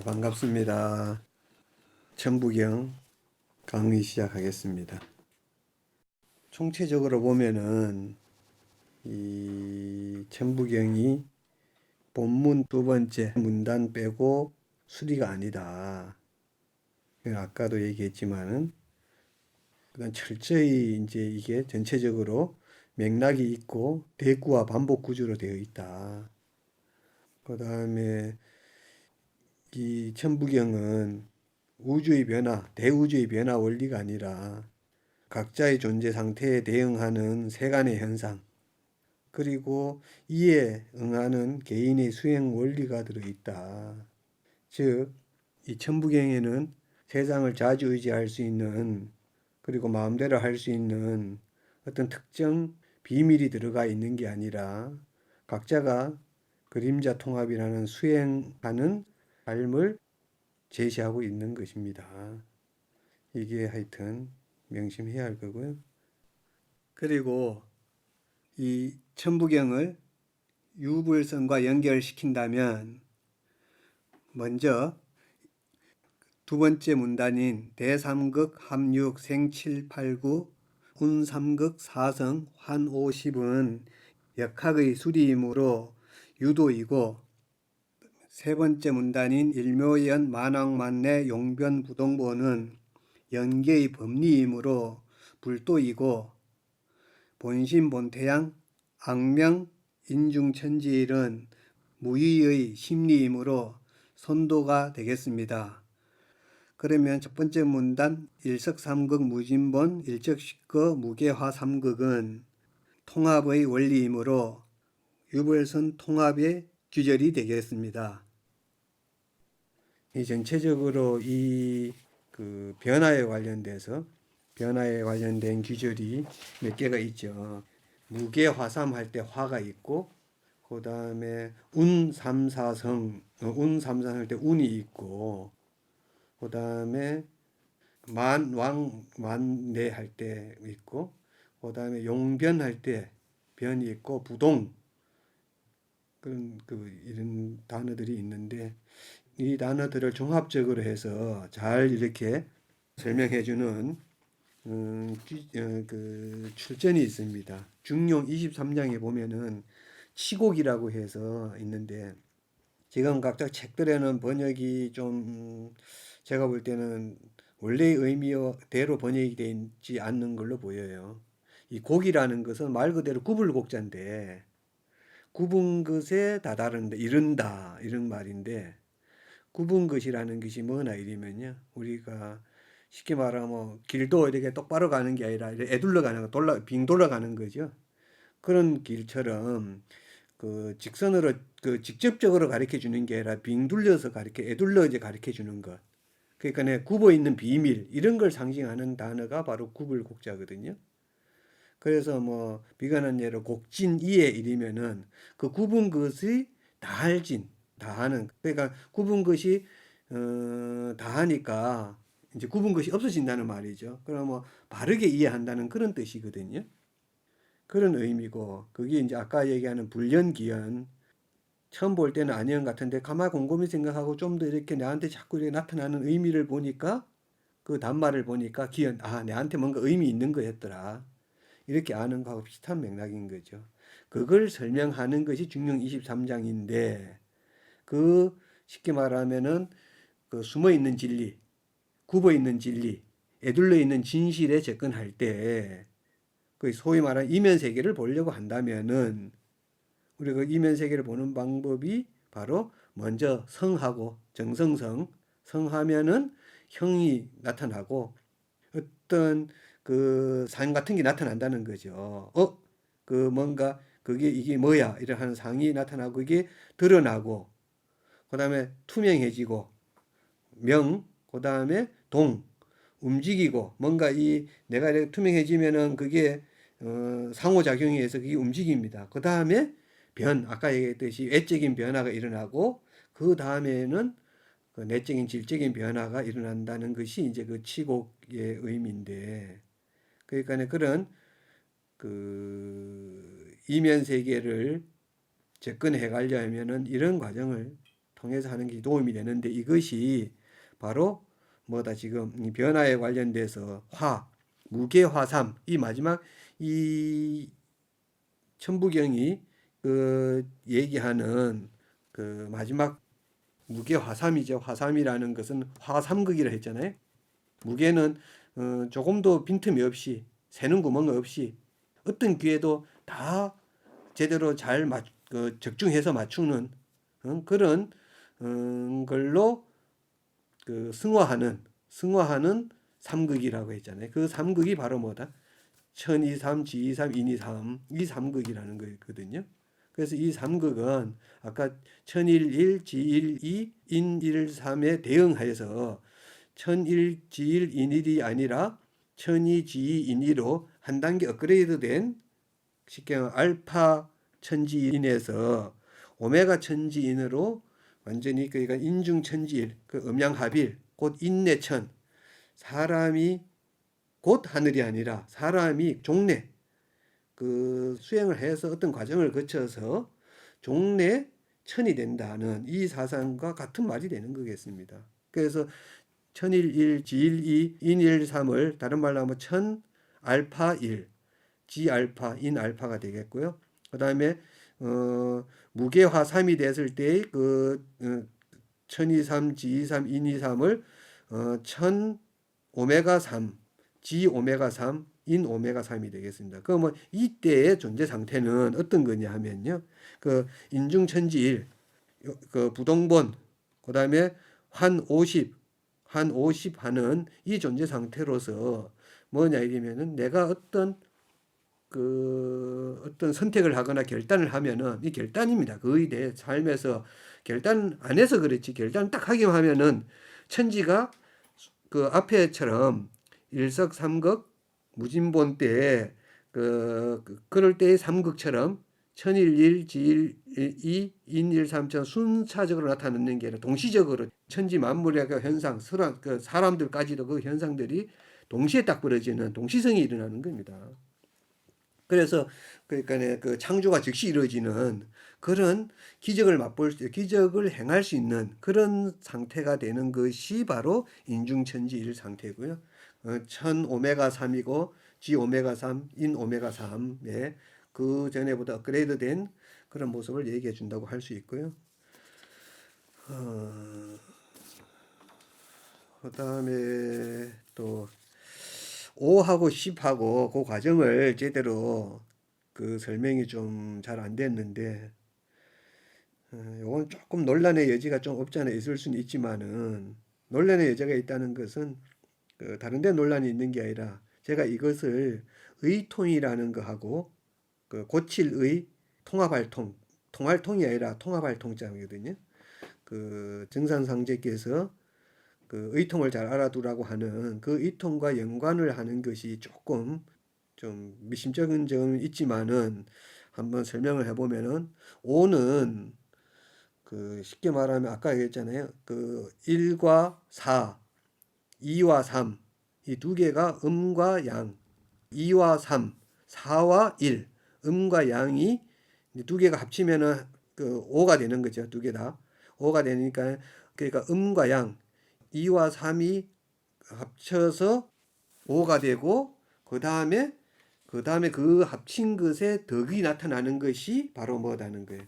반갑습니다. 천부경 강의 시작하겠습니다. 총체적으로 보면은 이 천부경이 본문 두 번째 문단 빼고 수리가 아니다. 아까도 얘기했지만은 그건 철저히 이제 이게 전체적으로 맥락이 있고 대구와 반복 구조로 되어 있다. 그 다음에 이 천부경은 우주의 변화, 대우주의 변화 원리가 아니라 각자의 존재 상태에 대응하는 세간의 현상, 그리고 이에 응하는 개인의 수행 원리가 들어있다. 즉, 이 천부경에는 세상을 좌지우지할 수 있는, 그리고 마음대로 할 수 있는 어떤 특정 비밀이 들어가 있는 게 아니라 각자가 그림자 통합이라는 수행하는 삶을 제시하고 있는 것입니다. 이게 하여튼 명심해야 할 거고요. 그리고 이 천부경을 유불선과 연결시킨다면 먼저 두 번째 문단인 대삼극 합육 생칠팔구 운삼극 사성 환오십은 역학의 수리이므로 유도이고, 세 번째 문단인 일묘연 만왕만내 용변부동보는 연계의 법리이므로 불도이고, 본심본태양 악명 인중천지일은 무의의 심리이므로 선도가 되겠습니다. 그러면 첫 번째 문단 일석삼극 무진본 일적식거 무게화삼극은 통합의 원리이므로 유불선 통합의 규절이 되겠습니다. 이 전체적으로 이 변화에 관련된 규절이 몇 개가 있죠. 무게화삼 할 때 화가 있고, 그 다음에 운삼사성 할 때 운이 있고, 그 다음에 만왕만내 할 때 있고, 그 다음에 용변할 때 변이 있고, 부동 그런 이런 단어들이 있는데, 이 단어들을 종합적으로 해서 잘 이렇게 설명해주는 출전이 있습니다. 중용 23장에 보면은 치곡이라고 해서 있는데, 지금 각자 책들에는 번역이 좀 제가 볼 때는 원래의 의미대로 번역이 되어 있지 않는 걸로 보여요. 이 곡이라는 것은 말 그대로 구불곡자인데, 굽은 것에 다다른다, 이른다 이런 말인데, 굽은 것이라는 것이 뭐나 이러면요, 우리가 쉽게 말하면 길도 이렇게 똑바로 가는 게 아니라 애둘러 가는 거, 빙 돌아가는 거죠. 그런 길처럼 직선으로 직접적으로 가르쳐 주는 게 아니라 빙 둘러서 애둘러 이제 가르쳐 주는 것. 그러니까 굽어 있는 비밀 이런 걸 상징하는 단어가 바로 구불곡자거든요. 그래서 뭐 비관한 예로 곡진이에 이르면은 그 굽은 것이 다할진, 다하는, 그러니까 굽은 것이 다하니까 이제 굽은 것이 없어진다는 말이죠. 그럼 뭐 바르게 이해한다는 그런 뜻이거든요. 그런 의미고, 그게 이제 아까 얘기하는 불연기연, 처음 볼 때는 아니언 같은데 가만 곰곰이 생각하고 좀 더 이렇게 내한테 자꾸 이렇게 나타나는 의미를 보니까, 그 단말을 보니까 기연, 내한테 뭔가 의미 있는 거였더라, 이렇게 아는 거하고 비슷한 맥락인 거죠. 그걸 설명하는 것이 중용 23장인데, 쉽게 말하면은 숨어 있는 진리, 굽어 있는 진리, 애둘러 있는 진실에 접근할 때, 소위 말하는 이면 세계를 보려고 한다면은, 우리가 그 이면 세계를 보는 방법이 바로 먼저 성하고, 성하면은 형이 나타나고 어떤 상 같은 게 나타난다는 거죠. 뭔가 이게 뭐야 이런 하는 상이 나타나고, 이게 드러나고, 그 다음에 투명해지고, 그 다음에 움직이고, 뭔가 내가 이렇게 투명해지면은 그게 상호작용에 의해서 그게 움직입니다. 그 다음에 아까 얘기했듯이 외적인 변화가 일어나고, 그 다음에는 내적인 질적인 변화가 일어난다는 것이 이제 그 치곡의 의미인데, 그러니까 그런 이면 세계를 접근해 가려면은 이런 과정을 통해서 하는 게 도움이 되는데 이것이 바로 뭐다 지금 이 변화에 관련돼서 무게화삼 이 마지막 이 천부경이 그 얘기하는 그 마지막 무게화삼이죠. 화삼이라는 것은 화삼극이라 했잖아요. 무게는 조금도 빈틈이 없이 새는 구멍 없이 어떤 기회도 다 제대로 잘 적중해서 맞추는 그런 걸로 그 승화하는 삼극이라고 했잖아요. 그 삼극이 바로 뭐다? 천이삼, 지이삼, 인이삼 이 삼극이라는 거거든요. 그래서 이 삼극은 아까 천일일, 지일이, 인일삼에 대응하여서 천일, 지일, 인일이 아니라 천이, 지이, 인이로 한 단계 업그레이드된 쉽게 말하면 알파 천지인에서 오메가 천지인으로 완전히 그러니까 인중 천지일, 그 음양합일, 곧 인내천 사람이 곧 하늘이 아니라 사람이 종래 그 수행을 해서 어떤 과정을 거쳐서 종래 천이 된다는 이 사상과 같은 말이 되는 거겠습니다. 그래서 천일일, 지일이, 인일삼을 다른 말로 하면 천 알파 일, 지 알파, 인 알파가 되겠고요. 그 다음에 무게화 3이 됐을 때의 그 천이삼, 지이삼, 인이삼을 천 오메가 3, 지 오메가 3, 인 오메가 3이 되겠습니다. 그러면 이때의 존재 상태는 어떤 거냐 하면요. 그 인중천지일, 그 부동본, 그 다음에 한 50, 하는 이 존재 상태로서 뭐냐 이러면은 내가 어떤 선택을 하거나 결단을 하면은 이 결단입니다. 거의 내 삶에서 결단 안 해서 그렇지 결단 딱 하기만 하면은 천지가 그 앞에처럼 일석삼극 무진본 때 그럴 때의 삼극처럼 천일일, 지일이, 인일삼천 순차적으로 나타나는 게 아니라 동시적으로 천지 만물의 그 현상, 그 사람들까지도 그 현상들이 동시에 딱 벌어지는 동시성이 일어나는 겁니다. 그래서 그러니까 그 창조가 즉시 이루어지는 그런 기적을 행할 수 있는 그런 상태가 되는 것이 바로 인중천지일 상태고요. 천 오메가 3이고 지 오메가 3, 인 오메가 3의 그 전에보다 업그레이드된 그런 모습을 얘기해 준다고 할 수 있고요. 그다음에 또 5하고 10하고 그 과정을 제대로 그 설명이 좀 잘 안 됐는데 요건 조금 논란의 여지가 좀 없지 않아 있을 수는 있지만은 논란의 여지가 있다는 것은 그 다른 데 논란이 있는 게 아니라 제가 이것을 의통이라는 거하고 그 고칠의 통할통이 아니라 통합할통자거든요. 그 정산상제께서 그 의통을 잘 알아두라고 하는 그 의통과 연관을 하는 것이 조금 좀 미심쩍은 점은 있지만은 한번 설명을 해보면은 오는 그 쉽게 말하면 아까 얘기했잖아요. 그 1과 4, 2와 3, 이 두 개가 음과 양, 2와 3, 4와 1, 음과 양이 두 개가 합치면은 그 5가 되는 거죠. 두 개 다. 5가 되니까 그러니까 음과 양, 2와 3이 합쳐서 5가 되고 그다음에 그 합친 것에 덕이 나타나는 것이 바로 뭐라는 거예요.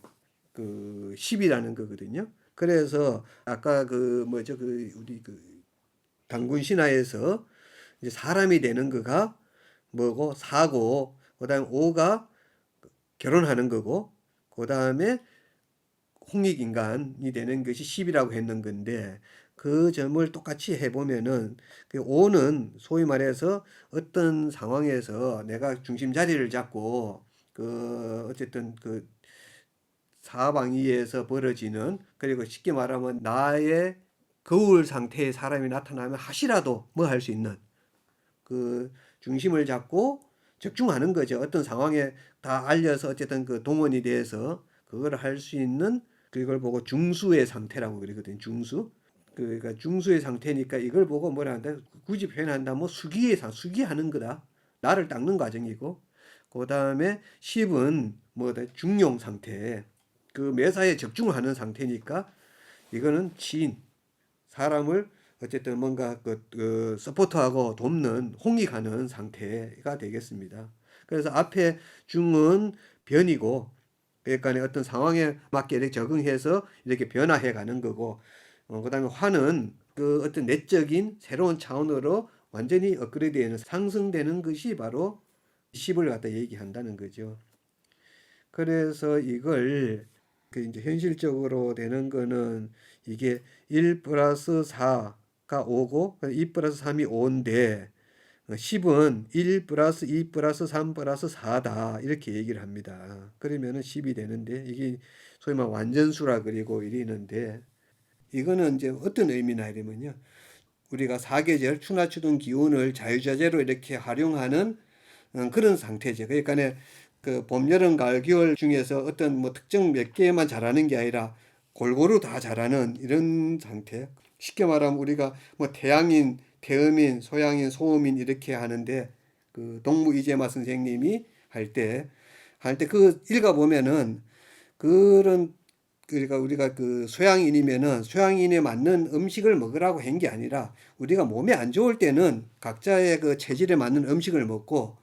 그 10이라는 거거든요. 그래서 아까 그 뭐죠? 그 우리 그 단군 신화에서 이제 사람이 되는 거가 뭐고 4고 그다음에 5가 결혼하는 거고 그다음에 홍익인간이 되는 것이 10이라고 했는 건데 그 점을 똑같이 해보면은 그 5는 소위 말해서 어떤 상황에서 내가 중심 자리를 잡고 그 어쨌든 그 사방위에서 벌어지는 그리고 쉽게 말하면 나의 거울 상태의 사람이 나타나면 하시라도 뭐 할 수 있는 그 중심을 잡고 적중하는 거죠. 어떤 상황에 다 알려서 어쨌든 그 동원이 돼서 그걸 할 수 있는 그걸 보고 중수의 상태라고 그러거든요. 중수. 그러니까 중수의 상태니까 이걸 보고 뭐라 한다? 굳이 표현한다면 수기하는 거다. 나를 닦는 과정이고 그 다음에 10은 뭐다? 중용 상태. 그 매사에 적중을 하는 상태니까 이거는 지인, 사람을 어쨌든 뭔가 서포트하고 돕는 홍이 가는 상태가 되겠습니다. 그래서 앞에 중은 변이고, 그러니까 어떤 상황에 맞게 이렇게 적응해서 이렇게 변화해 가는 거고, 그다음에 화는 그 어떤 내적인 새로운 차원으로 완전히 업그레이드되는 상승되는 것이 바로 10을 갖다 얘기한다는 거죠. 그래서 이걸 그 이제 현실적으로 되는 거는 이게 1 플러스 4가 5고 2 플러스 3이 5인데 10은 1 플러스 2 플러스 3 플러스 4다 이렇게 얘기를 합니다. 그러면은 10이 되는데 이게 소위 말 완전수라 그리고 이러는데 이거는 이제 어떤 의미나 이러면요. 우리가 사계절 추나추동 기운을 자유자재로 이렇게 활용하는 그런 상태죠. 그러니까 그 봄, 여름, 가을, 겨울 중에서 어떤 뭐 특정 몇 개만 잘하는 게 아니라 골고루 다 잘하는 이런 상태. 쉽게 말하면 우리가 뭐 태양인, 태음인, 소양인, 소음인 이렇게 하는데 그 동무 이재마 선생님이 할 때 그 읽어보면은 그런 그러니까 우리가 그 소양인이면은 소양인에 맞는 음식을 먹으라고 한 게 아니라 우리가 몸에 안 좋을 때는 각자의 그 체질에 맞는 음식을 먹고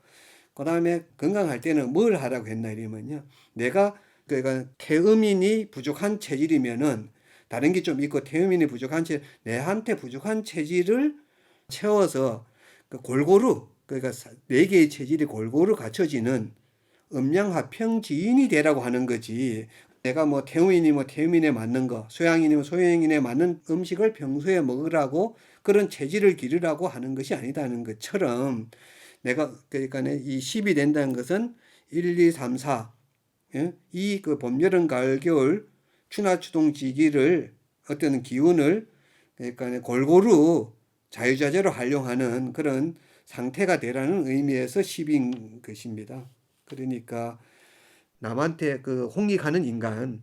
그다음에 건강할 때는 뭘 하라고 했나 이러면요. 내가 그러니까 태음인이 부족한 체질이면은 다른 게 좀 있고 태음인이 부족한 내한테 부족한 체질을 채워서 그 골고루 그러니까 네 개의 체질이 골고루 갖춰지는 음양화평지인이 되라고 하는 거지. 내가 뭐 태음인이 뭐 태음인에 맞는 거, 소양인이면 소양인에 맞는 음식을 평소에 먹으라고 그런 체질을 기르라고 하는 것이 아니다는 것처럼 내가 그러니까 이 10이 된다는 것은 1, 2, 3, 4 예? 이 그 봄, 여름, 가을, 겨울 추나추동 지기를 어떤 기운을 그러니까 골고루 자유자재로 활용하는 그런 상태가 되라는 의미에서 10인 것입니다. 그러니까 남한테 그 홍이 가는 인간,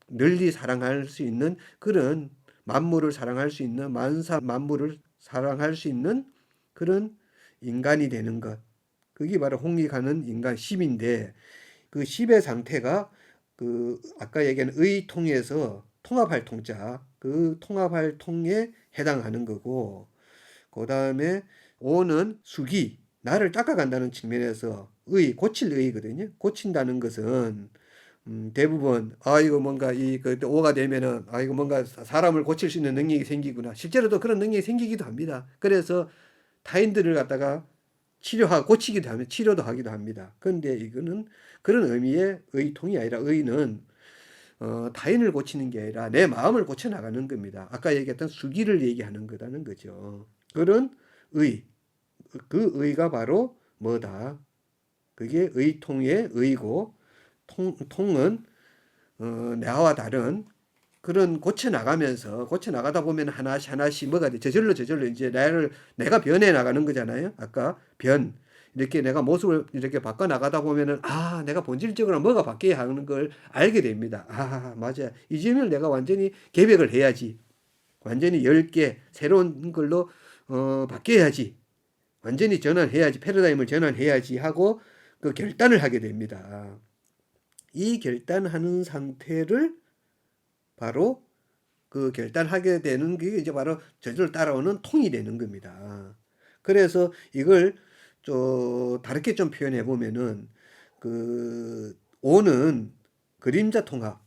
널리 사랑할 수 있는 그런 만물을 사랑할 수 있는 만사 만물을 사랑할 수 있는 그런 인간이 되는 것. 그게 바로 홍이 가는 인간 10인데 그 10의 상태가 그 아까 얘기한 의통에서 통합할 통자 그 통합할 통에 해당하는 거고 그다음에 오는 수기 나를 닦아간다는 측면에서 고칠 의거든요. 고친다는 것은 대부분 이거 뭔가 이그 오가 되면은 이거 뭔가 사람을 고칠 수 있는 능력이 생기구나. 실제로도 그런 능력이 생기기도 합니다. 그래서 타인들을 갖다가 치료하고 고치기도 하면 치료도 하기도 합니다. 그런데 이거는 그런 의미의 의통이 아니라 의는 타인을 고치는 게 아니라 내 마음을 고쳐 나가는 겁니다. 아까 얘기했던 수기를 얘기하는 거다는 거죠. 그런 의, 그 의가 바로 뭐다? 그게 의통의 의고 통은 나와 다른 그런 고쳐 나가면서 고쳐 나가다 보면 하나씩 하나씩 뭐가 돼 저절로 이제 내가 변해 나가는 거잖아요. 아까 변 이렇게 내가 모습을 이렇게 바꿔 나가다 보면은 내가 본질적으로 뭐가 바뀌어야 하는 걸 알게 됩니다. 맞아. 이 점을 내가 완전히 개벽을 해야지. 완전히 10개 새로운 걸로 바뀌어야지. 완전히 전환해야지. 패러다임을 전환해야지 하고 그 결단을 하게 됩니다. 이 결단하는 상태를 바로 그 결단하게 되는 게 이제 바로 저절로 따라오는 통이 되는 겁니다. 그래서 이걸 좀 다르게 좀 표현해 보면은 그 오는 그림자 통합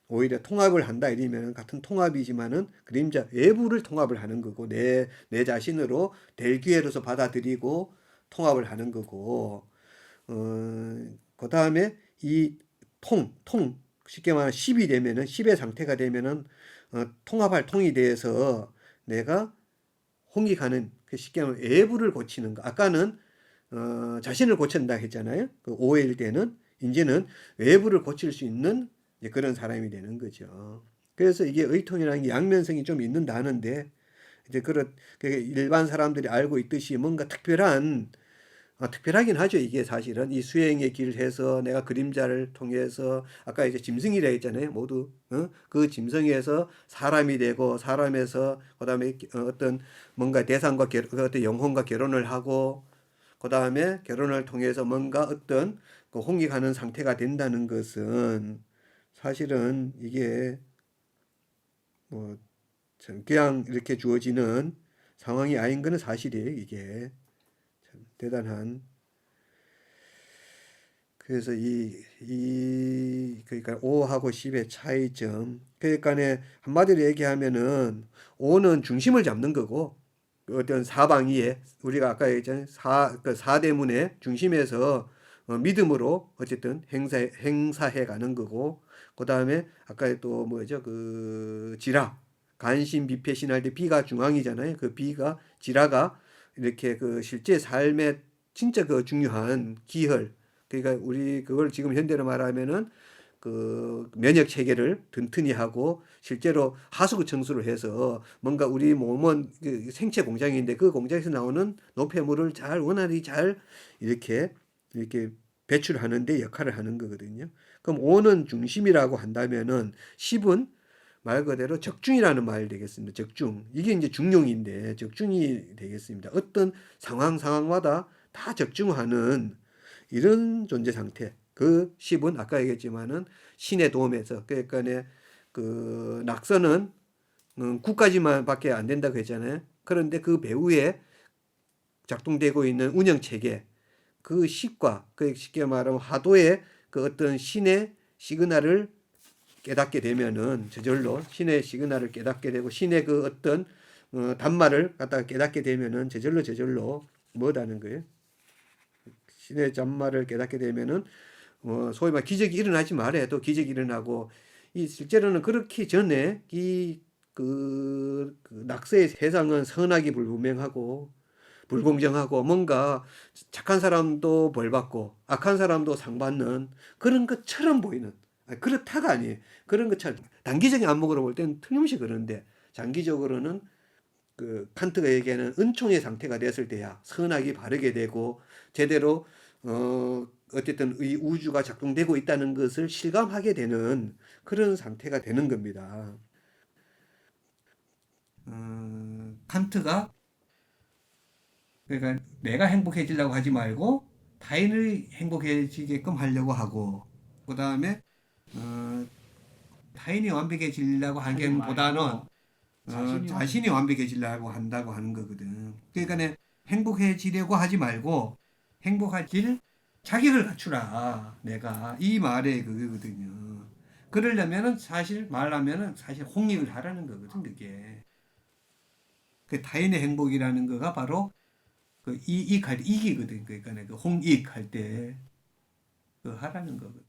오히려 통합을 한다 이러면 같은 통합이지만은 그림자 외부를 통합을 하는 거고 내 자신으로 될 기회로서 받아들이고 통합을 하는 거고 그 다음에 이 통 쉽게 말하면 10이 되면은 10의 상태가 되면은 통합할 통이 돼서 내가 홍익하는 쉽게 말하면 외부를 고치는 거. 아까는 자신을 고친다 했잖아요. 그 5일 때는 이제는 외부를 고칠 수 있는 그런 사람이 되는 거죠. 그래서 이게 의통이라는 게 양면성이 좀 있는다는데 이제 일반 사람들이 알고 있듯이 뭔가 특별하긴 하죠. 이게 사실은 이 수행의 길을 해서 내가 그림자를 통해서 아까 이제 짐승이라 했잖아요. 모두 그 짐승에서 사람이 되고 사람에서 그다음에 어떤 뭔가 대상과 어떤 영혼과 결혼을 하고 그다음에 결혼을 통해서 뭔가 어떤 그 홍익하는 상태가 된다는 것은 사실은 이게 뭐 그냥 이렇게 주어지는 상황이 아닌 거는 사실이에요. 이게 참 대단한. 그래서 그러니까 5하고 10의 차이점. 그러니까 한마디로 얘기하면은 5는 중심을 잡는 거고, 그 어떤 사방위에, 우리가 아까 얘기했잖아요. 그 사대문의 중심에서 믿음으로 어쨌든 행사해 가는 거고, 그 다음에 아까 또 뭐죠? 그 지라, 간신, 비패, 신할 때 비가 중앙이잖아요. 그 비가, 지라가 이렇게 그 실제 삶의 진짜 그 중요한 기혈, 그러니까 우리 그걸 지금 현대로 말하면은 그 면역 체계를 튼튼히 하고 실제로 하수구 청소를 해서 뭔가 우리 몸은 그 생체 공장인데 그 공장에서 나오는 노폐물을 잘 원활히 잘 이렇게 배출하는 데 역할을 하는 거거든요. 그럼 5는 중심이라고 한다면은 10은 말 그대로 적중이라는 말이 되겠습니다. 적중. 이게 이제 중용인데 적중이 되겠습니다. 어떤 상황마다 다 적중하는 이런 존재 상태. 그 10은 아까 얘기했지만은 신의 도움에서 그러니까 그 낙서는 9까지만 밖에 안 된다고 했잖아요. 그런데 그 배후에 작동되고 있는 운영 체계, 그 식과 그 쉽게 말하면 화도의 그 어떤 신의 시그널을 깨닫게 되면은 저절로 신의 시그널을 깨닫게 되고 신의 그 어떤 단말을 갖다가 깨닫게 되면은 저절로 뭐다는 거예요? 신의 잔말을 깨닫게 되면은 소위 말 기적이 일어나지 말아도 기적이 일어나고 이 실제로는 그렇기 전에 그 낙서의 세상은 선악이 불분명하고 불공정하고 뭔가 착한 사람도 벌 받고 악한 사람도 상 받는 그런 것처럼 보이는 그렇다가 아니에요. 그런 것처럼 단기적인 안목으로 볼 때는 틀림없이 그런데 장기적으로는 그 칸트가 얘기하는 은총의 상태가 됐을 때야 선악이 바르게 되고 제대로 어쨌든 이 우주가 작동되고 있다는 것을 실감하게 되는 그런 상태가 되는 겁니다. 칸트가 그러니까 내가 행복해지려고 하지 말고 타인을 행복해지게끔 하려고 하고 그 다음에 어, 타인이 완벽해지려고 하기보다는 자신이 완벽해지려고 한다고 하는 거거든. 그러니까 행복해지려고 하지 말고 행복해질 자격을 갖추라. 내가 이 말에 그거거든요. 그러려면은 사실 말하면은 사실 홍익을 하라는 거거든. 그게 그 타인의 행복이라는 거가 바로 그 이익할 때 이기거든. 그러니까 그 홍익할 때 그 하라는 거거든.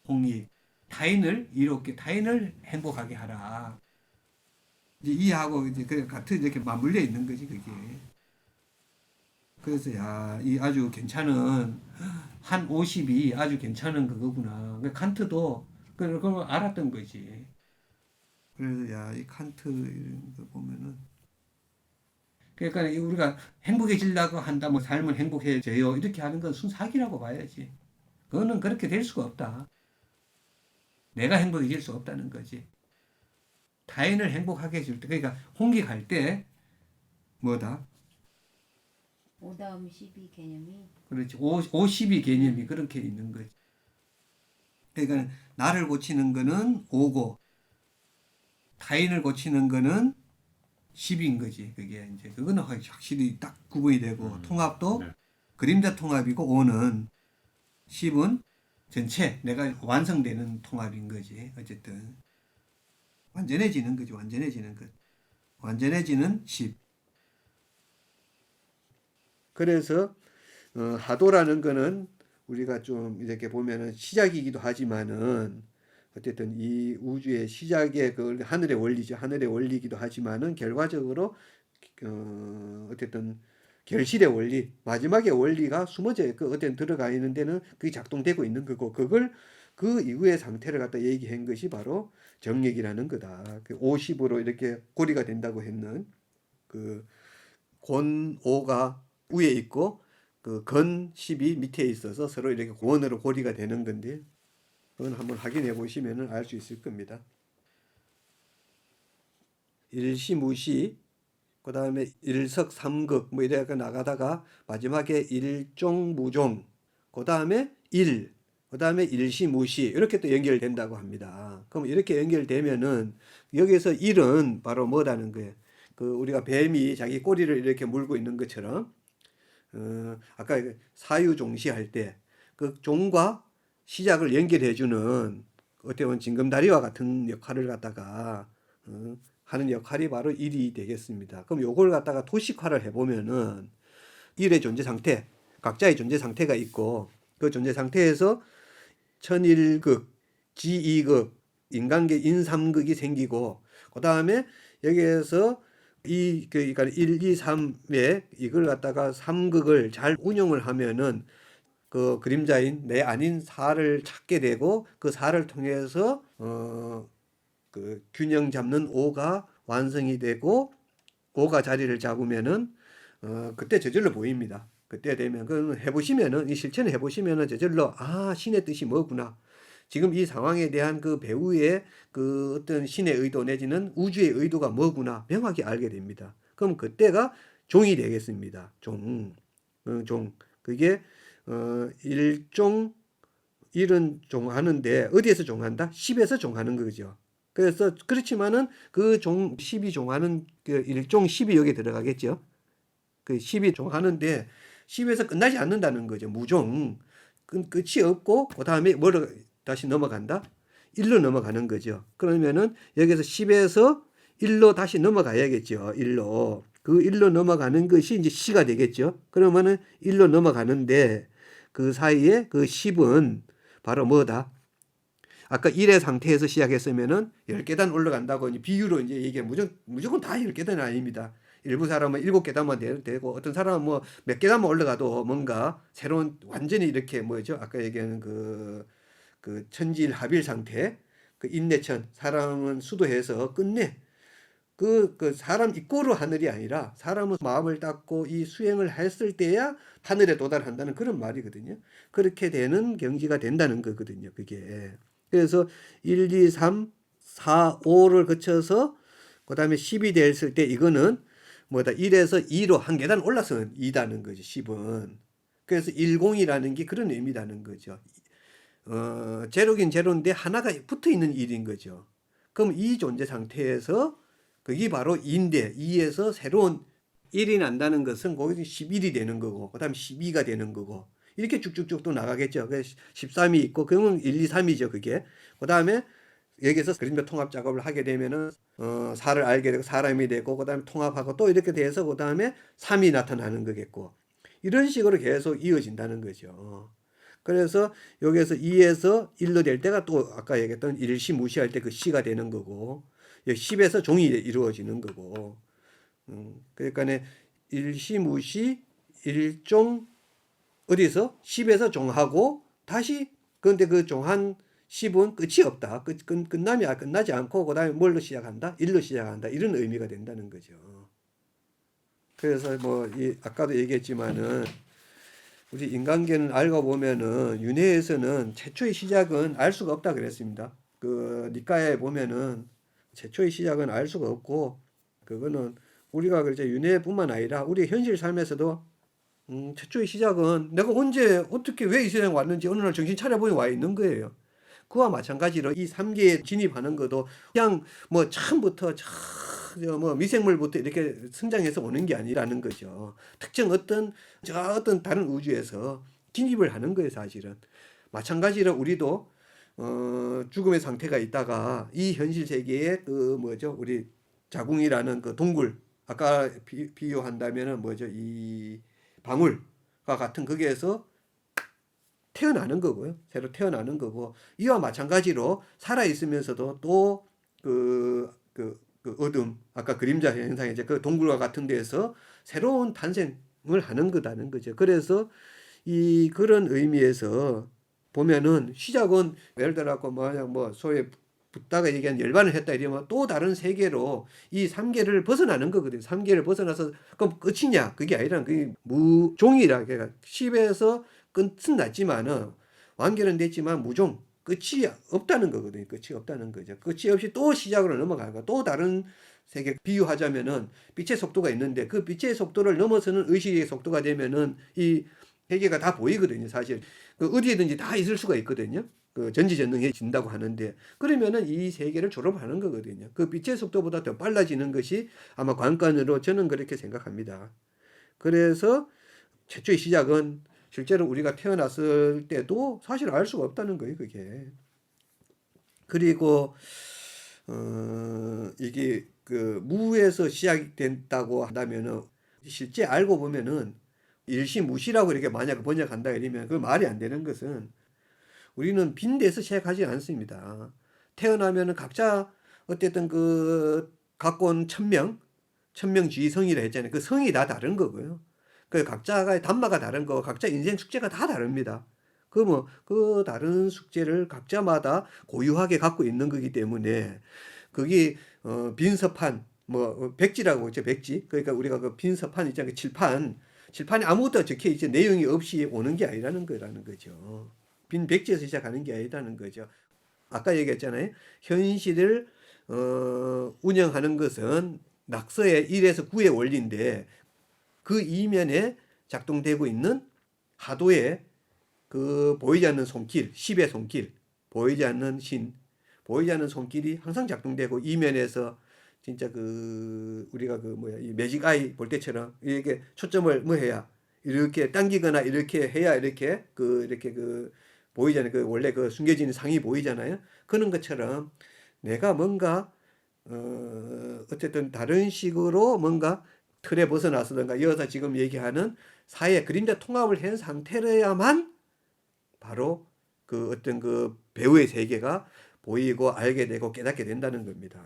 홍익 타인을 이롭게 타인을 행복하게 하라. 이제 이하고 이제 그 같은 이렇게 맞물려 있는 거지 그게. 그래서 야, 이 아주 괜찮은 한 50이 아주 괜찮은 그거구나. 그 칸트도 그걸 알았던 거지. 그래서 야, 이 칸트 이런 거 보면은 그러니까 우리가 행복해지려고 한다면 삶은 행복해져요. 이렇게 하는 건 순사기라고 봐야지. 그거는 그렇게 될 수가 없다. 내가 행복해질 수 없다는 거지. 타인을 행복하게 해줄 때, 그러니까 홍익할 때 뭐다? 5 다음 12 개념이 그렇지. 50이 개념이 그렇게 있는 거지. 그러니까 나를 고치는 거는 5고 타인을 고치는 거는 10인 거지. 그게 이제 그거는 확실히 딱 구분이 되고 통합도 네. 그림자 통합이고 5는 10은 전체 내가 완성되는 통합인 거지. 어쨌든 완전해지는 거지. 완전해지는 것. 완전해지는 10. 그래서 하도라는 거는 우리가 좀 이렇게 보면은 시작이기도 하지만은 어쨌든 이 우주의 시작의 그 하늘의 원리죠. 하늘의 원리이기도 하지만은 결과적으로 어쨌든 결실의 원리, 마지막의 원리가 숨어져 그 어떤 들어가 있는 데는 그게 작동되고 있는 거고 그걸 그 이후의 상태를 갖다 얘기한 것이 바로 정력이라는 거다. 그 50으로 이렇게 고리가 된다고 했는 그 곤오가 위에 있고 그 건10이 밑에 있어서 서로 이렇게 원으로 고리가 되는 건데 그건 한번 확인해 보시면 알 수 있을 겁니다. 일시무시 그 다음에 일석삼극 뭐 이래가 나가다가 마지막에 일종무종 그 다음에 일 그다음에 일시, 무시 이렇게 또 연결된다고 합니다. 그럼 이렇게 연결되면은 여기서 일은 바로 뭐다는 거예요. 그 우리가 뱀이 자기 꼬리를 이렇게 물고 있는 것처럼 아까 그 사유종시할 때 그 종과 시작을 연결해주는 어떻게 보면 징검다리와 같은 역할을 갖다가 하는 역할이 바로 일이 되겠습니다. 그럼 요걸 갖다가 도식화를 해보면은 일의 존재 상태, 각자의 존재 상태가 있고 그 존재 상태에서 천일극, 지이극, 인간계 인삼극이 생기고 그 다음에 여기에서 그러니까 1, 2, 3에 이걸 갖다가 3극을 잘 운용을 하면은 그 그림자인 내 아닌 사를 찾게 되고 그 사를 통해서 그 균형 잡는 오가 완성이 되고 오가 자리를 잡으면은 그때 저절로 보입니다. 그때 되면 그 해보시면은 이 실천을 해보시면은 저절로 아 신의 뜻이 뭐구나. 지금 이 상황에 대한 그 배우의 그 어떤 신의 의도 내지는 우주의 의도가 뭐구나 명확히 알게 됩니다. 그럼 그때가 종이 되겠습니다. 종. 그게 일종 일은 종하는데 어디에서 종한다? 10에서 종하는 거죠. 그래서 그렇지만은 그 종 10이 종하는 그 일종 10이 여기 들어가겠죠. 그 10이 종하는데 10에서 끝나지 않는다는 거죠. 무종. 끝이 없고 그다음에 뭐로 다시 넘어간다? 1로 넘어가는 거죠. 그러면은 여기서 10에서 1로 다시 넘어가야겠죠. 1로. 그 1로 넘어가는 것이 이제 시가 되겠죠. 그러면은 1로 넘어가는데 그 사이에 그 10은 바로 뭐다? 아까 1의 상태에서 시작했으면은 10계단 올라간다고 이제 비유로 이제 이게 무조건 다 10계단은 아닙니다. 일부 사람은 7계단만 되고 어떤 사람은 뭐 몇 계단만 올라가도 뭔가 새로운 완전히 이렇게 뭐죠? 아까 얘기하는 그 천지일합일 상태, 그 인내천 사람은 수도해서 끝내 그 사람 이꼬르 하늘이 아니라 사람은 마음을 닦고 이 수행을 했을 때야 하늘에 도달한다는 그런 말이거든요. 그렇게 되는 경지가 된다는 거거든요. 그게. 그래서 1, 2, 3, 4, 5를 거쳐서 그다음에 10이 됐을 때 이거는 뭐다 1에서 2로 한 계단 올라서는 2다는 거죠. 10은. 그래서 10이라는 게 그런 의미라는 거죠. 제로긴 제로인데 하나가 붙어 있는 1인 거죠. 그럼 이 존재 상태에서 그게 바로 2인데 2에서 새로운 1이 난다는 것은 거기서 11이 되는 거고 그다음에 12가 되는 거고 이렇게 쭉쭉쭉 또 나가겠죠. 그래서 13이 있고 그러면 1, 2, 3이죠. 그게. 그다음에 여기서 그림자 통합 작업을 하게 되면은 사를 알게 되고 사람이 되고 그다음에 통합하고 또 이렇게 돼서 그다음에 3이 나타나는 거겠고 이런 식으로 계속 이어진다는 거죠. 그래서 여기에서 2에서 1로 될 때가 또 아까 얘기했던 일시 무시할 때 그 시가 되는 거고 10에서 종이 이루어지는 거고 그러니까 일시 무시 일종 어디서 10에서 종하고 다시 그런데 그 종한 10은 끝이 없다. 끝나지 않고 그다음에 뭘로 시작한다? 1로 시작한다. 이런 의미가 된다는 거죠. 그래서 뭐 아까도 얘기했지만은 우리 인간계는 알고 보면은 윤회에서는 최초의 시작은 알 수가 없다 그랬습니다. 그 니까에 보면은 최초의 시작은 알 수가 없고 그거는 우리가 그렇죠 윤회뿐만 아니라 우리 현실 삶에서도 최초의 시작은 내가 언제 어떻게 왜 이 세상에 왔는지 어느 날 정신 차려보니 와 있는 거예요. 그와 마찬가지로 이 3계에 진입하는 것도 그냥 뭐 처음부터 뭐 미생물부터 이렇게 성장해서 오는 게 아니라는 거죠. 특정 어떤 다른 우주에서 진입을 하는 거예요, 사실은. 마찬가지로 우리도 죽음의 상태가 있다가 이 현실 세계에 그 뭐죠? 우리 자궁이라는 그 동굴 아까 비유한다면은 뭐죠? 이 방울과 같은 거기에서 태어나는 거고요. 새로 태어나는 거고 이와 마찬가지로 살아 있으면서도 또 그 어둠 아까 그림자 현상이 이제 그 동굴과 같은 데에서 새로운 탄생을 하는 거다는 거죠. 그래서 이 그런 의미에서 보면은 시작은 예를 들어서 뭐 소위 붓다가 얘기한 열반을 했다 이러면 또 다른 세계로 이 3계를 벗어나는 거거든요. 3계를 벗어나서 그럼 끝이냐? 그게 아니라 그게 무종이라 그러니까 10에서 끝은 났지만은 완결은 됐지만 무종 끝이 없다는 거거든요. 끝이 없다는 거죠. 끝이 없이 또 시작으로 넘어가는 거. 또 다른 세계 비유하자면은 빛의 속도가 있는데 그 빛의 속도를 넘어서는 의식의 속도가 되면은 이 세계가 다 보이거든요, 사실. 그 어디에든지 다 있을 수가 있거든요. 그 전지전능해진다고 하는데 그러면은 이 세계를 졸업하는 거거든요. 그 빛의 속도보다 더 빨라지는 것이 아마 관건으로 저는 그렇게 생각합니다. 그래서 최초의 시작은 실제로 우리가 태어났을 때도 사실 알 수가 없다는 거예요, 그게. 그리고 이게 그 무에서 시작된다고 한다면은 실제 알고 보면은 일시무시라고 이렇게 만약 번역한다 이러면 그 말이 안 되는 것은 우리는 빈대에서 시작하지 않습니다. 태어나면은 각자 어쨌든 그 갖고 온 천명주의 성이라 했잖아요. 그 성이 다 다른 거고요. 그 각자가 단마가 다른 거, 각자 인생 숙제가 다 다릅니다. 그 다른 숙제를 각자마다 고유하게 갖고 있는 거기 때문에 그게 빈 서판 백지라고 있죠. 백지. 그러니까 우리가 그 빈 서판 있잖아요. 그 칠판에 아무것도 적혀 있지 내용이 없이 오는 게 아니라는 거라는 거죠. 빈 백지에서 시작하는 게 아니라는 거죠. 아까 얘기했잖아요. 현실을 운영하는 것은 낙서의 1에서 9의 원리인데 그 이면에 작동되고 있는 하도의 그 보이지 않는 손길, 10의 손길, 보이지 않는 보이지 않는 손길이 항상 작동되고 이면에서 진짜 그 우리가 그 뭐야 이 매직 아이 볼 때처럼 이렇게 초점을 뭐 해야 이렇게 당기거나 이렇게 해야 이렇게 그 보이잖아요. 그 원래 그 숨겨진 상이 보이잖아요. 그런 것처럼 내가 뭔가 어쨌든 다른 식으로 뭔가 틀에 벗어나서든가 이어서 지금 얘기하는 사회 그림자 통합을 한 상태로야만 바로 그 어떤 그 배우의 세계가 보이고 알게 되고 깨닫게 된다는 겁니다.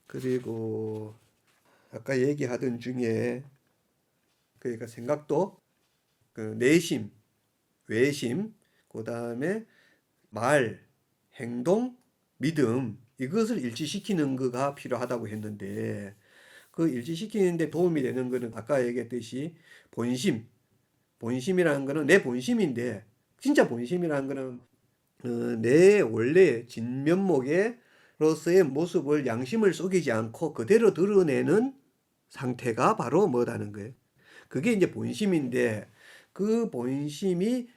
그리고 아까 얘기하던 중에 그러니까 생각도 그 내심, 외심, 그 다음에 말, 행동, 믿음 이것을 일치시키는 거가 필요하다고 했는데 그 일치시키는데 도움이 되는 거는 아까 얘기했듯이 본심이라는 거는 내 본심인데 진짜 본심이라는 거는 내 원래 진면목에로서의 모습을 양심을 속이지 않고 그대로 드러내는 상태가 바로 뭐다는 거예요. 그게 이제 본심인데 그 본심이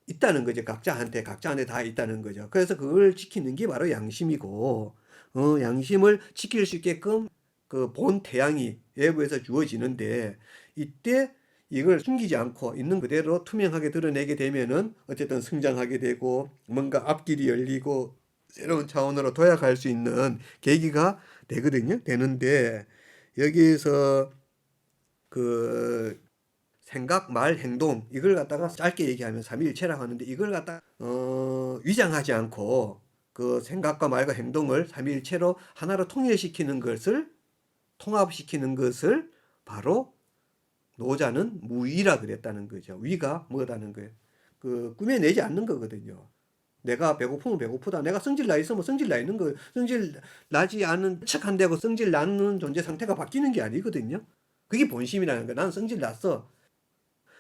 있다는 거죠. 각자한테 다 있다는 거죠. 그래서 그걸 지키는 게 바로 양심이고, 양심을 지킬 수 있게끔 그 본 태양이 외부에서 주어지는데, 이때 이걸 숨기지 않고 있는 그대로 투명하게 드러내게 되면은 어쨌든 성장하게 되고, 뭔가 앞길이 열리고, 새로운 차원으로 도약할 수 있는 계기가 되거든요. 되는데, 여기에서 그 생각, 말, 행동 이걸 갖다가 짧게 얘기하면 삼위일체라고 하는데 이걸 갖다 위장하지 않고 그 생각과 말과 행동을 삼위일체로 하나로 통합시키는 것을 바로 노자는 무위라 그랬다는 거죠. 위가 뭐다는 거예요. 그 꾸며내지 않는 거거든요. 내가 배고프면 배고프다. 내가 성질 나 있으면 성질 나 있는 거예요. 성질 나지 않은 척한다고 성질 나는 존재 상태가 바뀌는 게 아니거든요. 그게 본심이라는 거야. 나는 성질 났어.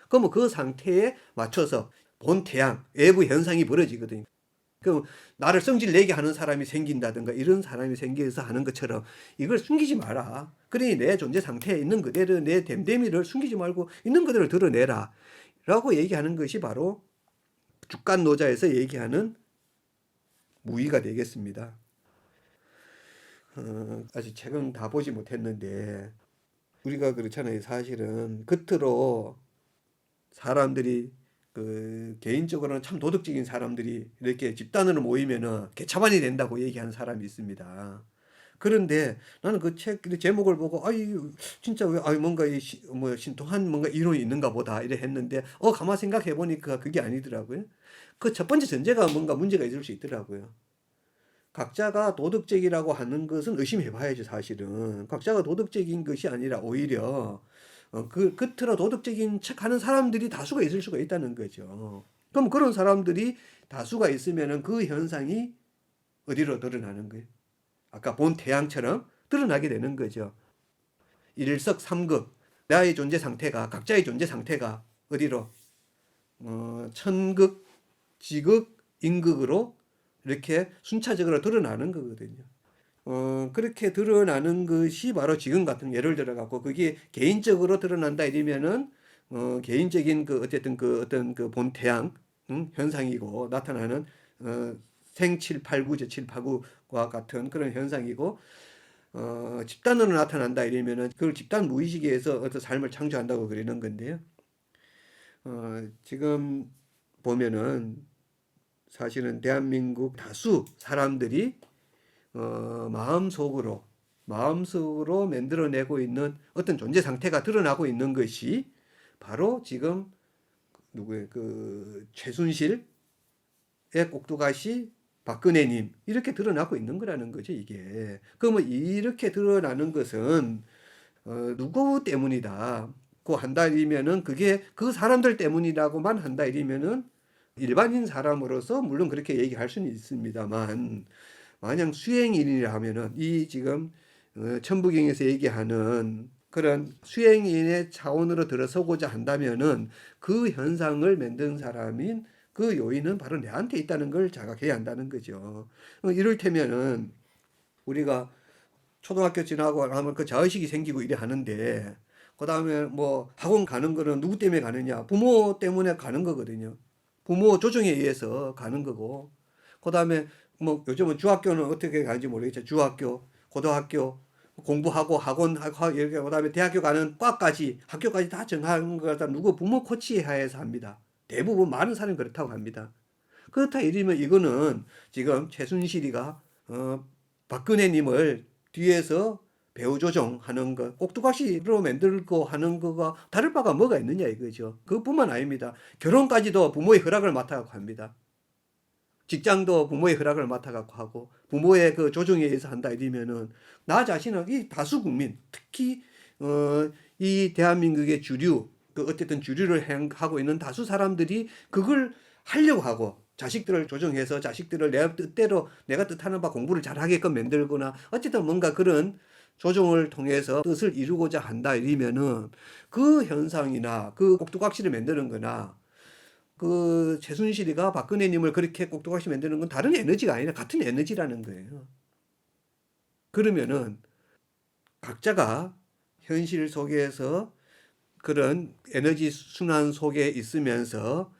그러면 그 상태에 맞춰서 본 태양, 외부 현상이 벌어지거든요. 그럼 나를 성질 내게 하는 사람이 생긴다든가 이런 사람이 생겨서 하는 것처럼 이걸 숨기지 마라. 그러니 내 존재 상태에 있는 그대로 내 됨됨이를 숨기지 말고 있는 그대로 드러내라. 라고 얘기하는 것이 바로 주간노자에서 얘기하는 무의가 되겠습니다. 아직 책은 다 보지 못했는데 우리가 그렇잖아요. 사실은 겉으로 사람들이 그 개인적으로는 참 도덕적인 사람들이 이렇게 집단으로 모이면은 개차반이 된다고 얘기하는 사람이 있습니다. 그런데 나는 그 책 제목을 보고 아이 진짜 왜 뭔가 뭐 신통한 뭔가 이론이 있는가 보다 이래 했는데 가만 생각해 보니까 그게 아니더라고요. 그 첫 번째 전제가 뭔가 문제가 있을 수 있더라고요. 각자가 도덕적이라고 하는 것은 의심해 봐야죠, 사실은. 각자가 도덕적인 것이 아니라 오히려 그 겉으로 도덕적인 척 하는 사람들이 다수가 있을 수가 있다는 거죠. 그럼 그런 사람들이 다수가 있으면은 그 현상이 어디로 드러나는 거예요? 아까 본 태양처럼 드러나게 되는 거죠. 일석삼극. 나의 존재 상태가, 각자의 존재 상태가 어디로? 천극, 지극, 인극으로 이렇게 순차적으로 드러나는 거거든요. 그렇게 드러나는 것이 바로 지금 같은 예를 들어 갖고 그게 개인적으로 드러난다 이러면은 개인적인 그 어쨌든 그 어떤 그 본태양 현상이고 나타나는 생 789제 789와 같은 그런 현상이고 집단으로 나타난다 이러면은 그걸 집단 무의식에서 어떤 삶을 창조한다고 그러는 건데요. 지금 보면은 사실은 대한민국 다수 사람들이 마음속으로 만들어내고 있는 어떤 존재 상태가 드러나고 있는 것이 바로 지금 누구의 그 최순실의 꼭두가시 박근혜님 이렇게 드러나고 있는 거라는 거죠 이게. 그러면 이렇게 드러나는 것은 누구 때문이다. 고 한다 이러면은 그게 그 사람들 때문이라고만 한다 이러면은 일반인 사람으로서 물론 그렇게 얘기할 수는 있습니다만 만약 수행인이라 하면은 이 지금 천부경에서 얘기하는 그런 수행인의 차원으로 들어서고자 한다면은 그 현상을 만든 사람인 그 요인은 바로 내한테 있다는 걸 자각해야 한다는 거죠. 이를테면은 우리가 초등학교 지나고 하면 그 자의식이 생기고 이래 하는데 그다음에 뭐 학원 가는 거는 누구 때문에 가느냐? 부모 때문에 가는 거거든요. 부모 조정에 의해서 가는 거고 그다음에 뭐 요즘은 중학교는 어떻게 가는지 모르겠죠. 중학교, 고등학교 공부하고 학원 하고 이렇게 그다음에 대학교 가는 과까지 학교까지 다 정하는 거다 누구 부모 코치 하에서 합니다. 대부분 많은 사람이 그렇다고 합니다. 그렇다 이러면 이거는 지금 최순실이가 박근혜님을 뒤에서 배후 조종하는 것, 꼭두각시로 만들고 하는 거가 다를 바가 뭐가 있느냐 이거죠. 그것뿐만 아닙니다. 결혼까지도 부모의 허락을 맡아갖고 합니다. 직장도 부모의 허락을 맡아갖고 하고 부모의 그 조정에 의해서 한다 이러면은 나 자신은 이 다수 국민, 특히 이 대한민국의 주류, 그 어쨌든 주류를 하고 있는 다수 사람들이 그걸 하려고 하고 자식들을 조정해서 자식들을 내 뜻대로 내가 뜻하는 바 공부를 잘하게끔 만들거나 어쨌든 뭔가 그런 조정을 통해서 뜻을 이루고자 한다 이러면은 그 현상이나 그 꼭두각시를 만드는 거나 그 최순실이가 박근혜님을 그렇게 꼭두각시 만드는 건 다른 에너지가 아니라 같은 에너지라는 거예요. 그러면은 각자가 현실 속에서 그런 에너지 순환 속에 있으면서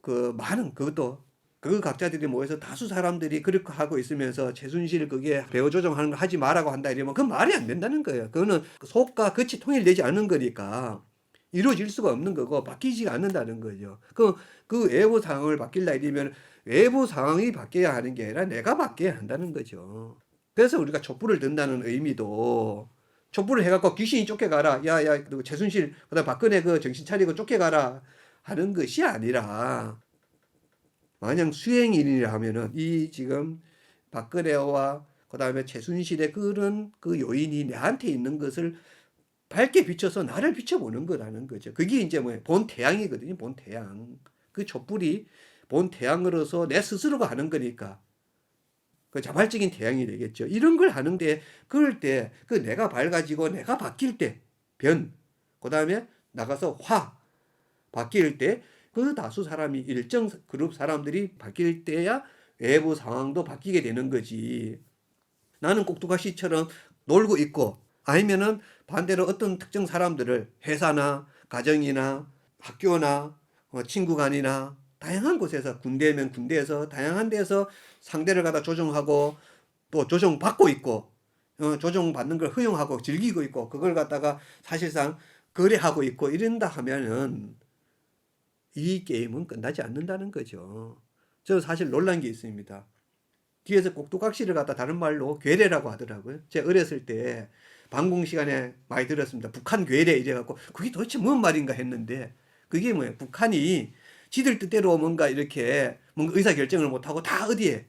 그 많은 그것도 그 각자들이 모여서 다수 사람들이 그렇게 하고 있으면서 최순실 그게 배후 조정하는 거 하지 말라고 한다 이러면 그건 말이 안 된다는 거예요. 그거는 속과 겉이 통일되지 않는 거니까 이루어질 수가 없는 거고 바뀌지가 않는다는 거죠. 그 외부 상황을 바뀔라 이러면 외부 상황이 바뀌어야 하는 게 아니라 내가 바뀌어야 한다는 거죠. 그래서 우리가 촛불을 든다는 의미도 촛불을 해갖고 귀신이 쫓겨가라. 야, 너 최순실, 그다음 박근혜 그 정신 차리고 쫓겨가라 하는 것이 아니라 만약 수행인이라 하면은 이 지금 박근혜와 그다음에 최순실의 그런 그 요인이 내한테 있는 것을 밝게 비춰서 나를 비춰보는 거라는 거죠. 그게 이제 뭐 본 태양이거든요. 본 태양. 그 촛불이 본 태양으로서 내 스스로가 하는 거니까 그 자발적인 태양이 되겠죠. 이런 걸 하는데 그럴 때 그 내가 밝아지고 내가 바뀔 때 변, 그다음에 나가서 화 바뀔 때 그 다수 사람이 일정 그룹 사람들이 바뀔 때야 외부 상황도 바뀌게 되는 거지. 나는 꼭두가시처럼 놀고 있고 아니면은 반대로 어떤 특정 사람들을 회사나 가정이나 학교나 친구 간이나 다양한 곳에서 군대면 군대에서 다양한 데서 상대를 갖다 조종하고 또 조종받고 있고 조종받는 걸 허용하고 즐기고 있고 그걸 갖다가 사실상 거래하고 있고 이런다 하면은 이 게임은 끝나지 않는다는 거죠. 저 사실 놀란 게 있습니다. 뒤에서 꼭두각시를 갖다 다른 말로 괴뢰라고 하더라고요. 제가 어렸을 때 방공 시간에 많이 들었습니다. 북한 괴뢰 이래갖고 그게 도대체 뭔 말인가 했는데 그게 뭐예요? 북한이 지들 뜻대로 뭔가 이렇게 뭔가 의사결정을 못하고 다 어디에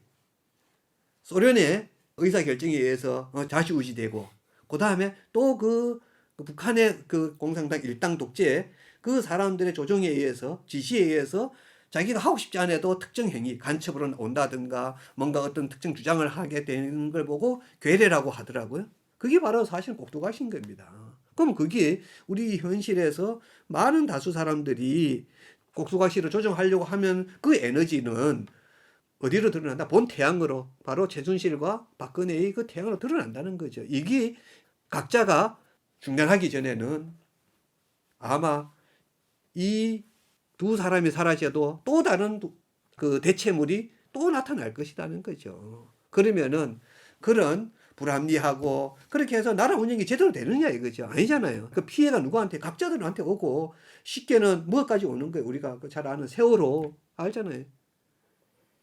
소련의 의사결정에 의해서 좌지우지되고 그 다음에 또 그 북한의 그 공산당 일당 독재 그 사람들의 조정에 의해서 지시에 의해서 자기가 하고 싶지 않아도 특정 행위, 간첩으로 온다든가 뭔가 어떤 특정 주장을 하게 되는 걸 보고 괴뢰라고 하더라고요. 그게 바로 사실 꼭두가시인 겁니다. 그럼 그게 우리 현실에서 많은 다수 사람들이 꼭두가시를 조정하려고 하면 그 에너지는 어디로 드러난다? 본 태양으로 바로 최순실과 박근혜의 그 태양으로 드러난다는 거죠. 이게 각자가 중단하기 전에는 아마 이 두 사람이 사라져도 또 다른 그 대체물이 또 나타날 것이라는 거죠. 그러면은 그런 불합리하고 그렇게 해서 나라 운영이 제대로 되느냐 이거죠. 아니잖아요. 그 피해가 누구한테 각자들한테 오고 쉽게는 뭐까지 오는 거예요. 우리가 그 잘 아는 세월호 알잖아요.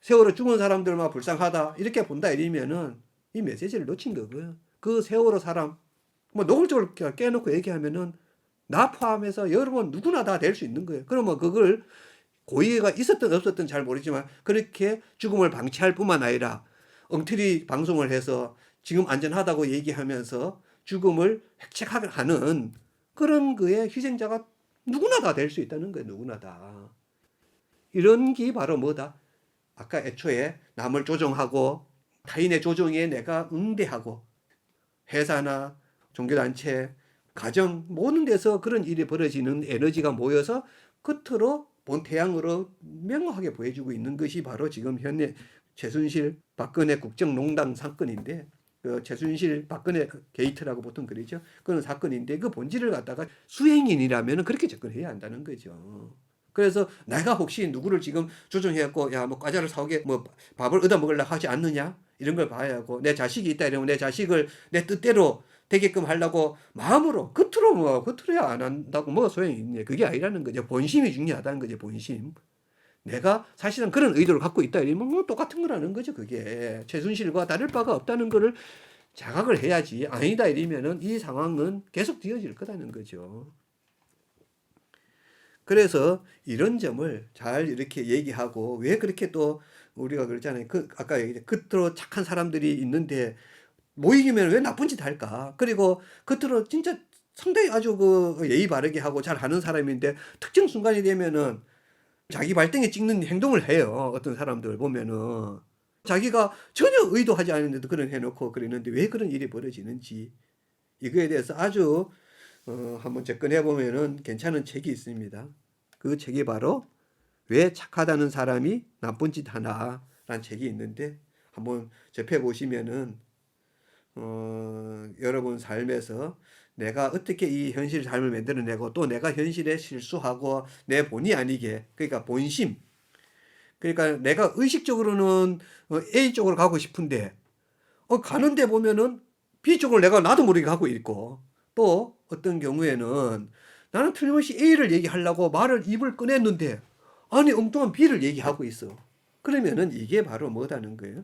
세월호 죽은 사람들만 불쌍하다 이렇게 본다 이러면은 이 메시지를 놓친 거고요. 그 세월호 사람 뭐 노골적으로 깨놓고 얘기하면은 나 포함해서 여러분 누구나 다 될 수 있는 거예요. 그러면 그걸 고의가 있었든 없었든 잘 모르지만 그렇게 죽음을 방치할 뿐만 아니라 엉터리 방송을 해서 지금 안전하다고 얘기하면서 죽음을 획책하는 그런 거에 희생자가 누구나 다 될 수 있다는 거예요. 누구나 다. 이런 게 바로 뭐다? 아까 애초에 남을 조종하고 타인의 조종에 내가 응대하고 회사나 종교단체, 가정 모든 데서 그런 일이 벌어지는 에너지가 모여서 끝으로 본태양으로 명확하게 보여주고 있는 것이 바로 지금 현재 최순실 박근혜 국정농단 사건인데 그 최순실 박근혜 게이트라고 보통 그러죠. 그런 사건인데 그 본질을 갖다가 수행인이라면 그렇게 접근해야 한다는 거죠. 그래서 내가 혹시 누구를 지금 조종해갖고 야 뭐 과자를 사오게 뭐 밥을 얻어 먹으려고 하지 않느냐 이런 걸 봐야 하고 내 자식이 있다 이러면 내 자식을 내 뜻대로 되게끔 하려고 마음으로 겉으로 뭐 겉으로야 안 한다고 뭐가 소용이 있냐 그게 아니라는 거죠. 본심이 중요하다는 거죠. 본심. 내가 사실은 그런 의도를 갖고 있다 이러면 뭐 똑같은 거라는 거죠. 그게 최순실과 다를 바가 없다는 거를 자각을 해야지 아니다 이러면은 이 상황은 계속 뒤어질 거라는 거죠. 그래서 이런 점을 잘 이렇게 얘기하고 왜 그렇게 또 우리가 그랬잖아요. 그 아까 얘기했 겉으로 착한 사람들이 있는데 모이면 왜 나쁜 짓 할까? 그리고 겉으로 진짜 상당히 아주 그 예의 바르게 하고 잘 하는 사람인데 특정 순간이 되면은 자기 발등에 찍는 행동을 해요. 어떤 사람들 보면은 자기가 전혀 의도하지 않았는데도 그런 해놓고 그러는데 왜 그런 일이 벌어지는지 이거에 대해서 아주 한번 접근해 보면은 괜찮은 책이 있습니다. 그 책이 바로 왜 착하다는 사람이 나쁜 짓 하나라는 책이 있는데 한번 접해 보시면은 여러분 삶에서 내가 어떻게 이 현실 삶을 만들어내고 또 내가 현실에 실수하고 내 본의 아니게 그러니까 본심 그러니까 내가 의식적으로는 A 쪽으로 가고 싶은데 가는데 보면은 B 쪽을 내가 나도 모르게 가고 있고 또 어떤 경우에는 나는 틀림없이 A를 얘기하려고 말을 입을 꺼냈는데 아니 엉뚱한 B를 얘기하고 있어. 그러면은 이게 바로 뭐다는 거예요?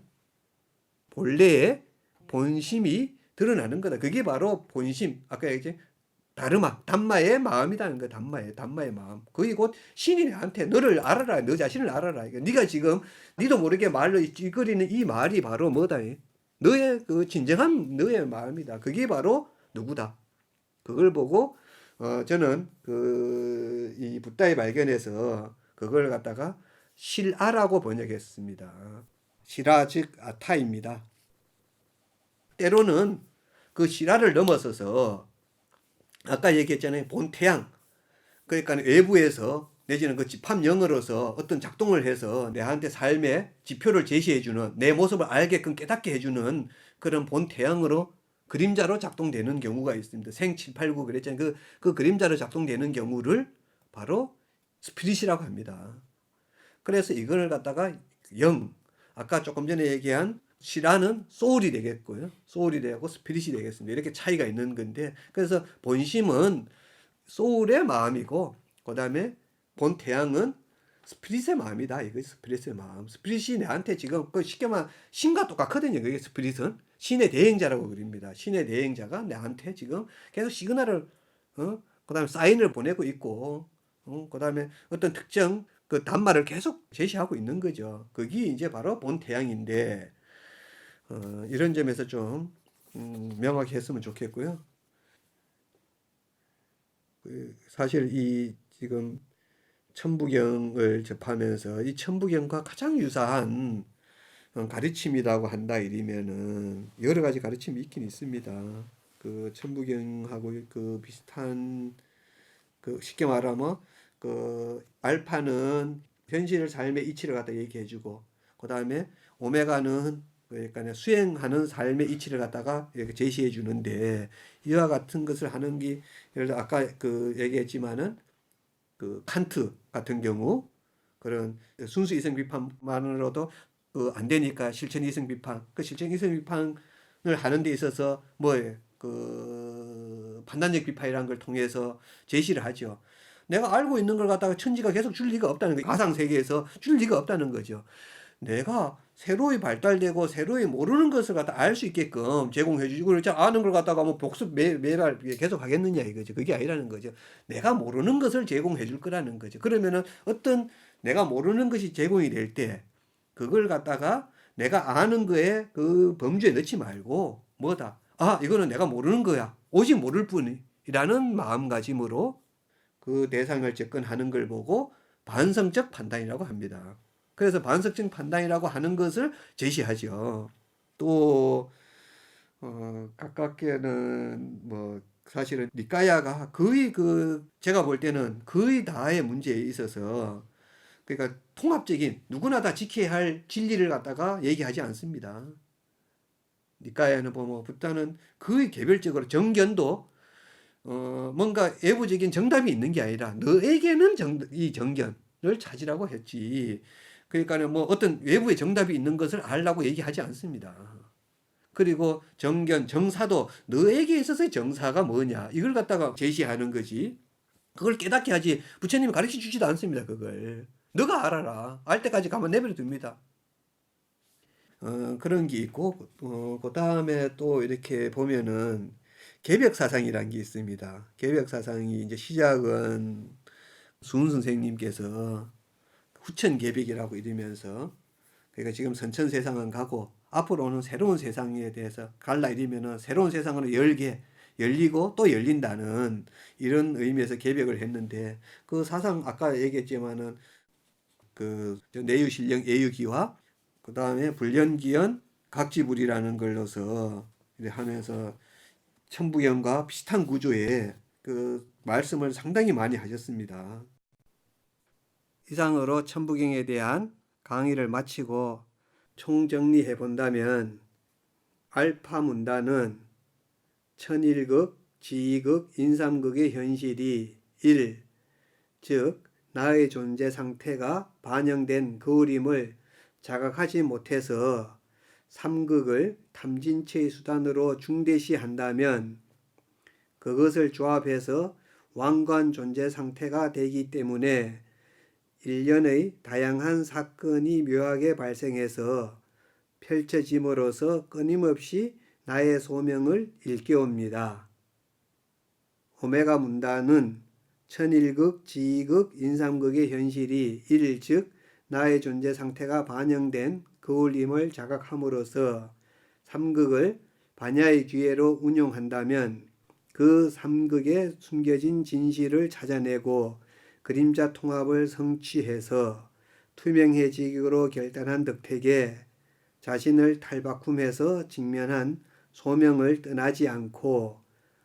본래의 본심이 드러나는 거다. 그게 바로 본심. 아까 얘기했지? 다르마, 담마의 마음이라는 거야. 담마의 마음. 그게 곧 신이 나한테 너를 알아라. 너 자신을 알아라. 그러니까 네가 지금 니도 모르게 말로 찌그리는 이 말이 바로 뭐다. 너의 그 진정한 너의 마음이다. 그게 바로 누구다. 그걸 보고 저는 그 이 붓다의 발견에서 그걸 갖다가 실아라고 번역했습니다. 실아 즉 아타입니다. 때로는 그 실아를 넘어서서 아까 얘기했잖아요. 본태양. 그러니까 외부에서 내지는 그 집합영으로서 어떤 작동을 해서 내한테 삶의 지표를 제시해주는 내 모습을 알게끔 깨닫게 해주는 그런 본태양으로 그림자로 작동되는 경우가 있습니다. 생 789 그랬잖아요. 그 그림자로 작동되는 경우를 바로 스피릿이라고 합니다. 그래서 이걸 갖다가 영, 아까 조금 전에 얘기한 시라는 소울이 되겠고요. 소울이 되고 스피릿이 되겠습니다. 이렇게 차이가 있는 건데, 그래서 본심은 소울의 마음이고, 그 다음에 본 태양은 스피릿의 마음이다. 이거 스피릿의 마음. 스피릿이 내한테 지금 쉽게 말하면 신과 똑같거든요. 그게 스피릿은 신의 대행자라고 그립니다. 신의 대행자가 내한테 지금 계속 시그널을, 그다음에 사인을 보내고 있고, 그다음에 어떤 특정 그 단말을 계속 제시하고 있는 거죠. 그게 이제 바로 본 태양인데, 이런 점에서 좀 명확히 했으면 좋겠고요. 사실 이 지금 천부경을 접하면서 이 천부경과 가장 유사한 가르침이라고 한다 이러면은 여러 가지 가르침이 있긴 있습니다. 그 천부경하고 그 비슷한 그 쉽게 말하면 그 알파는 현실 삶의 이치를 갖다 얘기해주고 그 다음에 오메가는 그러니까 수행하는 삶의 이치를 갖다가 이렇게 제시해 주는데 이와 같은 것을 하는 게 예를 들어 아까 그 얘기했지만은 그 칸트 같은 경우 그런 순수 이성 비판만으로도 안 되니까 실천 이성 비판, 그 실천 이성 비판을 하는 데 있어서 뭐예요? 그 판단력 비판이라는 걸 통해서 제시를 하죠. 내가 알고 있는 걸 갖다가 천지가 계속 줄 리가 없다는 거예요. 가상 세계에서 줄 리가 없다는 거죠. 내가 새로이 발달되고 새로이 모르는 것을 갖다 알 수 있게끔 제공해 주고, 그렇지 아는 걸 갖다가 뭐 복습 매달 계속 하겠느냐 이거죠. 그게 아니라는 거죠. 내가 모르는 것을 제공해 줄 거라는 거죠. 그러면은 어떤 내가 모르는 것이 제공이 될 때 그걸 갖다가 내가 아는 거에 그 범주에 넣지 말고 뭐다. 아, 이거는 내가 모르는 거야. 오직 모를 뿐이라는 마음가짐으로 그 대상을 접근하는 걸 보고 반성적 판단이라고 합니다. 그래서 반성적 판단이라고 하는 것을 제시하죠. 또 가깝게는 뭐 사실은 니까야가 거의 그 제가 볼 때는 거의 다의 문제에 있어서 그러니까 통합적인 누구나 다 지켜야 할 진리를 갖다가 얘기하지 않습니다. 니까야는 보면 부타는 거의 개별적으로 정견도 뭔가 외부적인 정답이 있는 게 아니라 너에게는 이 정견을 찾으라고 했지. 그러니까는 뭐 어떤 외부의 정답이 있는 것을 알라고 얘기하지 않습니다. 그리고 정견, 정사도 너에게 있어서의 정사가 뭐냐 이걸 갖다가 제시하는 거지. 그걸 깨닫게 하지 부처님이 가르쳐 주지도 않습니다. 그걸 너가 알아라. 알 때까지 가만 내버려 둡니다. 그런 게 있고 그 다음에 또 이렇게 보면은 개벽 사상이라는 게 있습니다. 개벽 사상이 이제 시작은 수훈 선생님께서 후천 개벽이라고 이러면서 그러니까 지금 선천 세상은 가고 앞으로 오는 새로운 세상에 대해서 갈라 이러면은 새로운 세상으로 열리고 또 열린다는 이런 의미에서 개벽을 했는데 그 사상 아까 얘기했지만은 그 내유신령 애유기화 그 다음에 불연기연 각지불이라는 걸로서 하면서 천부경과 비슷한 구조의 그 말씀을 상당히 많이 하셨습니다. 이상으로 천부경에 대한 강의를 마치고 총정리해 본다면 알파 문단은 천일극, 지이극, 인삼극의 현실이 1. 즉 나의 존재 상태가 반영된 거울임을 자각하지 못해서 삼극을 탐진체의 수단으로 중대시한다면 그것을 조합해서 왕관 존재 상태가 되기 때문에 일련의 다양한 사건이 묘하게 발생해서 펼쳐짐으로써 끊임없이 나의 소명을 일깨웁니다. 오메가 문단은 천일극, 지이극, 인삼극의 현실이 1. 즉 나의 존재 상태가 반영된 거울임을 자각함으로써 삼극을 반야의 기회로 운용한다면 그 삼극에 숨겨진 진실을 찾아내고 그림자 통합을 성취해서 투명해지기로 결단한 덕택에 자신을 탈바꿈해서 직면한 소명을 떠나지 않고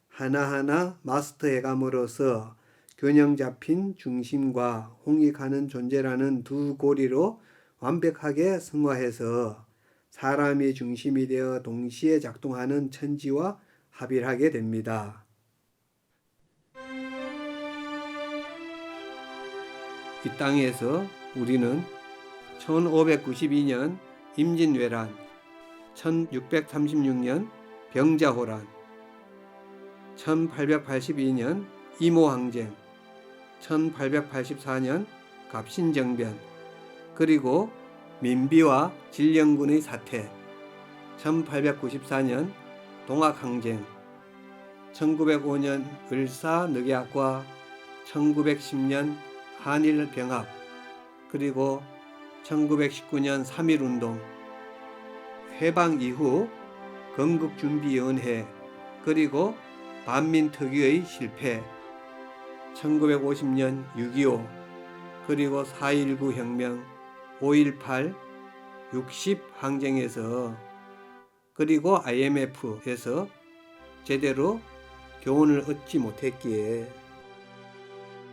하나하나 마스터해감으로써 균형 잡힌 중심과 홍익하는 존재라는 두 고리로 완벽하게 승화해서 사람이 중심이 되어 동시에 작동하는 천지와 합일하게 됩니다. 이 땅에서 우리는 1592년 임진왜란, 1636년 병자호란, 1882년 이모항쟁, 1884년 갑신정변, 그리고 민비와 진령군의 사태, 1894년 동학항쟁, 1905년 을사늑약과 1910년 한일병합, 그리고 1919년 3.1운동, 해방 이후 건국준비연회, 그리고 반민특위의 실패, 1950년 6.25, 그리고 4.19 혁명, 5.18, 60 항쟁에서 그리고 IMF에서 제대로 교훈을 얻지 못했기에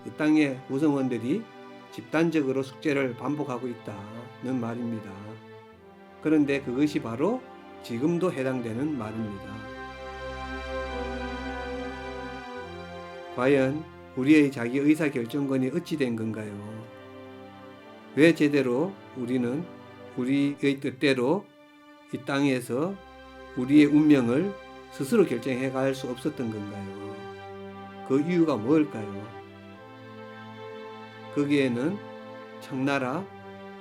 이 땅의 구성원들이 집단적으로 숙제를 반복하고 있다는 말입니다. 그런데 그것이 바로 지금도 해당되는 말입니다. 과연 우리의 자기 의사결정권이 어찌 된 건가요? 왜 제대로 우리는 우리의 뜻대로 이 땅에서 우리의 운명을 스스로 결정해 갈 수 없었던 건가요? 그 이유가 뭘까요? 거기에는 청나라,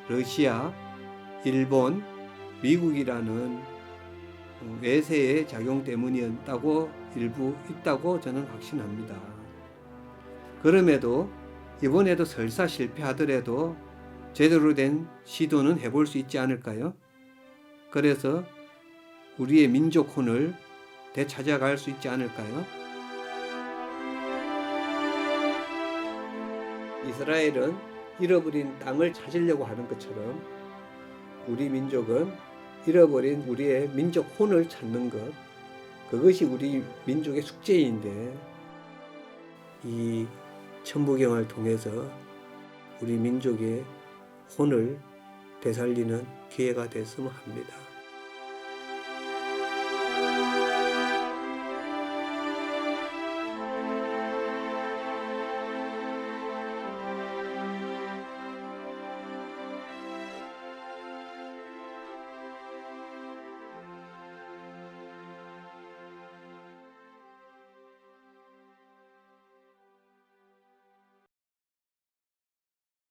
러시아, 일본, 미국이라는 외세의 작용 때문이었다고 일부 있다고 저는 확신합니다. 그럼에도 이번에도 설사 실패하더라도 제대로 된 시도는 해볼 수 있지 않을까요? 그래서 우리의 민족혼을 되찾아갈 수 있지 않을까요? 이스라엘은 잃어버린 땅을 찾으려고 하는 것처럼 우리 민족은 잃어버린 우리의 민족혼을 찾는 것, 그것이 우리 민족의 숙제인데 이 천부경을 통해서 우리 민족의 혼을 되살리는 기회가 됐으면 합니다.